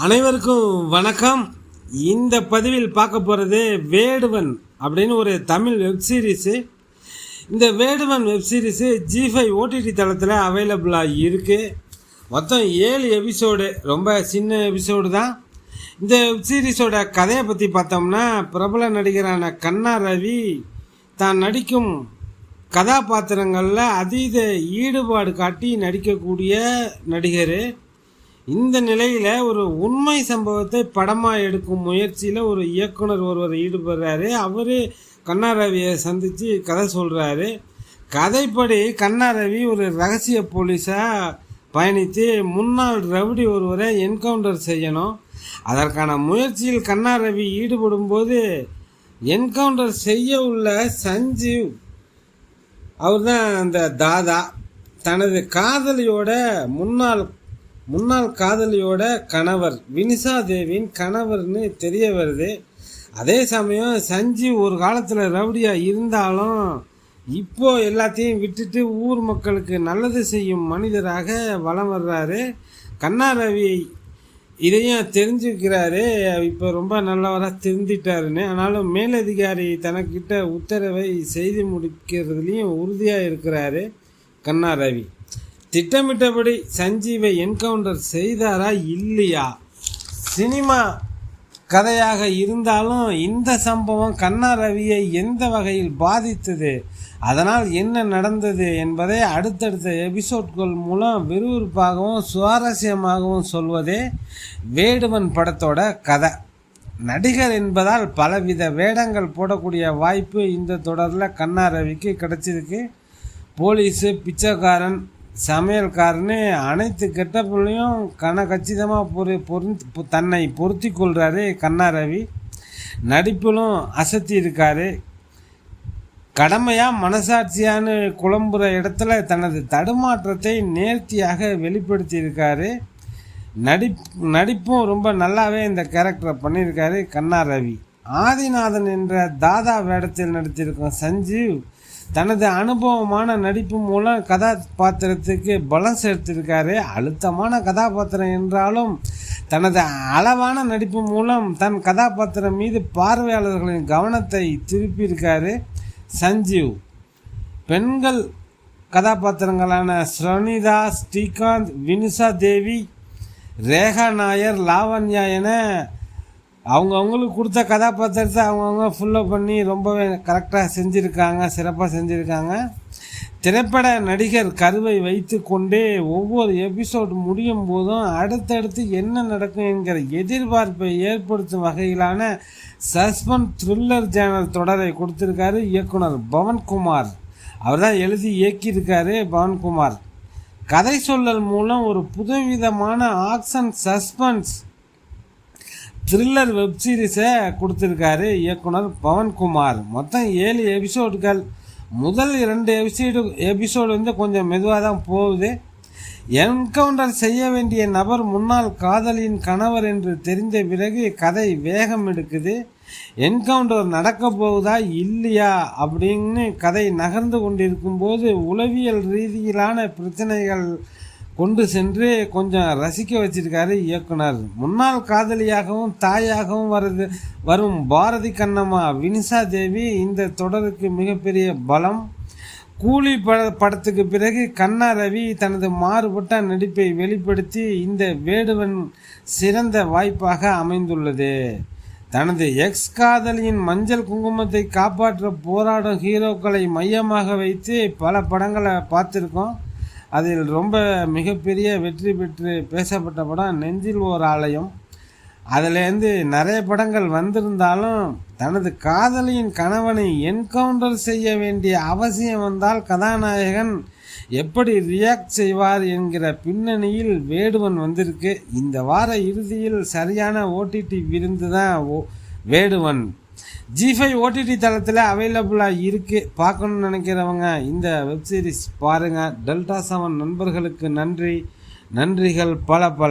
அனைவருக்கும் வணக்கம். இந்த பதிவில் பார்க்க போகிறது வேடுவன் அப்படின்னு ஒரு தமிழ் வெப்சீரிஸு. இந்த வேடுவன் வெப்சீரிஸு ஜி5 ஓடிடி தளத்தில் அவைலபிளாக இருக்குது. மொத்தம் 7 எபிசோடு, ரொம்ப சின்ன எபிசோடு தான். இந்த வெப்சீரிஸோட கதையை பற்றி பார்த்தோம்னா, பிரபல நடிகரான கண்ணா ரவி தான் நடிக்கும் கதாபாத்திரங்களில் அதீத ஈடுபாடு காட்டி நடிக்கக்கூடிய நடிகர். இந்த நிலையில் ஒரு உண்மை சம்பவத்தை படமாக எடுக்கும் முயற்சியில் ஒரு இயக்குனர் ஒருவர் ஈடுபடுறாரு. அவர் கண்ணா ரவியை சந்தித்து கதை சொல்கிறாரு. கதைப்படி கண்ணா ரவி ஒரு ரகசிய போலீஸாக பயணித்து முன்னாள் ரவுடி ஒருவரை என்கவுண்டர் செய்யணும். அதற்கான முயற்சியில் கண்ணா ரவி ஈடுபடும் போது என்கவுண்டர் செய்ய உள்ள சஞ்சீவ், அவர் தான் அந்த தாதா, தனது காதலியோட முன்னாள் காதலியோட கணவர் வினிஷா தேவியின் கணவர்னு தெரிய வருது. அதே சமயம் சஞ்சீவ் ஒரு காலத்தில் ரவுடியாக இருந்தாலும் இப்போ எல்லாத்தையும் விட்டுட்டு ஊர் மக்களுக்கு நல்லது செய்யும் மனிதராக வலம் வர்றாரு. கண்ணா ரவி இதையும் தெரிஞ்சுக்கிறாரு. இப்போ ரொம்ப நல்லவராக திருந்திட்டாருன்னு. ஆனாலும் மேலதிகாரி தனக்கிட்ட உத்தரவை செய்து முடிக்கிறதுலையும் உறுதியாக இருக்கிறாரு கண்ணா ரவி. திட்டமிட்டபடி சஞ்சீவை என்கவுண்டர் செய்தாரா இல்லையா? சினிமா கதையாக இருந்தாலும் இந்த சம்பவம் கண்ணா ரவியை எந்த வகையில் பாதித்தது, அதனால் என்ன நடந்தது என்பதை அடுத்தடுத்த எபிசோட்கள் மூலம் விறுவிறுப்பாகவும் சுவாரஸ்யமாகவும் சொல்வதே வேடுவன் படத்தோட கதை. நடிகர் என்பதால் பலவித வேடங்கள் போடக்கூடிய வாய்ப்பு இந்த தொடரில் கண்ணா ரவிக்கு கிடைச்சிருக்கு. போலீஸு, பிச்சைக்காரன், சமையல்காரன்னு அனைத்து கெட்டப்புலையும் கச்சிதமாக தன்னை பொருத்தி கொள்கிறாரு கண்ணா ரவி. நடிப்பிலும் அசத்தி இருக்காரு. கடமையாக மனசாட்சியான்னு குழம்புற இடத்துல தனது தடுமாற்றத்தை நேர்த்தியாக வெளிப்படுத்தி இருக்காரு. நடிப்பும் ரொம்ப நல்லாவே இந்த கேரக்டரை பண்ணியிருக்காரு கண்ணா ரவி. ஆதிநாதன் என்ற தாதா வேடத்தில் நடித்திருக்கும் சஞ்சீவ் தனது அனுபவமான நடிப்பு மூலம் கதாபாத்திரத்துக்கு பலம் சேர்த்திருக்காரு. அழுத்தமான கதாபாத்திரம் என்றாலும் தனது அளவான நடிப்பு மூலம் தன் கதாபாத்திரம் மீது பார்வையாளர்களின் கவனத்தை திருப்பியிருக்காரு சஞ்சீவ். பெண்கள் கதாபாத்திரங்களான ஸ்ரனிதா, ஸ்ரீகாந்த், வினிஷா தேவி, ரேகா நாயர், லாவண்யா என அவங்களுக்கு கொடுத்த கதாபாத்திரத்தை அவங்கவுங்க ஃபுல்லாக பண்ணி ரொம்பவே கரெக்டாக செஞ்சுருக்காங்க, சிறப்பாக செஞ்சுருக்காங்க. திரைப்பட நடிகர் கருவை வைத்து கொண்டே ஒவ்வொரு எபிசோடு முடியும் போதும் அடுத்தடுத்து என்ன நடக்கும் என்கிற எதிர்பார்ப்பை ஏற்படுத்தும் வகையிலான சஸ்பென்ஸ் த்ரில்லர் ஜேர்னல் தொடரை கொடுத்துருக்காரு இயக்குனர் பவன்குமார். அவர் தான் எழுதி இயக்கியிருக்காரு பவன்குமார். கதை சொல்லல் மூலம் ஒரு புதுவிதமான ஆக்ஷன் சஸ்பென்ஸ் த்ரில்லர் வெப்சீரிஸை கொடுத்துருக்காரு இயக்குனர் பவன்குமார். மொத்தம் 7 எபிசோடுகள். முதல் 2 எபிசோடு கொஞ்சம் மெதுவாக தான் போகுது. என்கவுண்டர் செய்ய வேண்டிய நபர் முன்னாள் காதலியின் கணவர் என்று தெரிந்த பிறகு கதை வேகம் எடுக்குது. என்கவுண்டர் நடக்க போகுதா இல்லையா அப்படின்னு கதை நகர்ந்து கொண்டிருக்கும் போது உளவியல் ரீதியிலான பிரச்சனைகள் கொண்டு சென்று கொஞ்சம் ரசிக்க வச்சிருக்காரு இயக்குனர். முன்னாள் காதலியாகவும் தாயாகவும் வரும் பாரதி கண்ணம்மா வினிஷா தேவி இந்த தொடருக்கு மிகப்பெரிய பலம். கூலி படத்துக்கு பிறகு கண்ணா ரவி தனது மாறுபட்ட நடிப்பை வெளிப்படுத்தி இந்த வேடுவன் சிறந்த வாய்ப்பாக அமைந்துள்ளது. தனது எக்ஸ் காதலியின் மஞ்சள் குங்குமத்தை காப்பாற்ற போராடும் ஹீரோக்களை மையமாக வைத்து பல படங்களை பார்த்துருக்கோம். அதில் ரொம்ப மிகப்பெரிய வெற்றி பெற்று பேசப்பட்ட படம் நெஞ்சில் ஓர் ஆலயம். அதிலேருந்து நிறைய படங்கள் வந்திருந்தாலும் தனது காதலியின் கணவனை என்கவுண்டர் செய்ய வேண்டிய அவசியம் வந்தால் கதாநாயகன் எப்படி ரியாக்ட் செய்வார் என்கிற பின்னணியில் வேடுவன் வந்திருக்கு. இந்த வார இறுதியில் சரியான ஓடிடி விருந்து தான் வேடுவன். ஜி5 ஓடிடி தளத்தில் அவைலபிளாக இருக்குது. பார்க்கணுன்னு நினைக்கிறவங்க இந்த வெப்சீரிஸ் பாருங்கள். டெல்டா 7 நண்பர்களுக்கு நன்றிகள் பல.